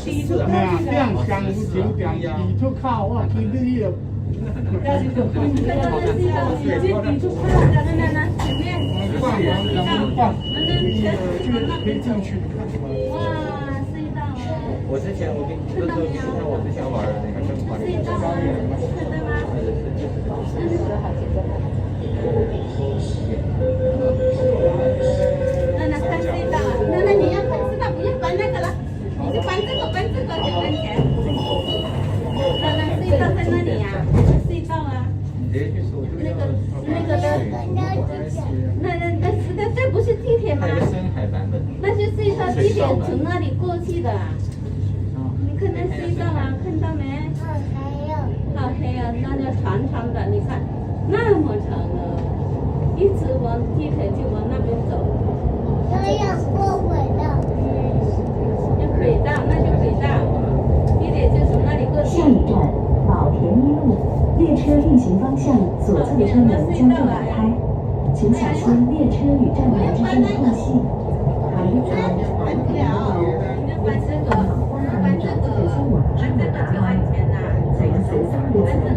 变相景点，你就靠哇，对对对。可以进去看。哇，隧道啊！我之前我跟你说，你看我之前玩的那个灯管。隧道啊，看到吗？那看隧道啊，那你要看隧道，不用搬那个了，你就搬这个很安全。那隧道在那里呀，隧道啊。你直接去搜就那个的，这不是地铁吗？还有个深海版本。那是隧道，地铁从那里过去的。你看那隧道啊，看到没？好黑啊，那叫长长的，你看那么长的，一直往地铁就往那边走。要过轨道。有轨道，那就轨道，地铁就从那里过去。下一站宝田一路，列车运行方向左侧车门将会打开，请小心列车与站台之间的空隙。还有搬不了，你就搬这个就安全啦。请随身携带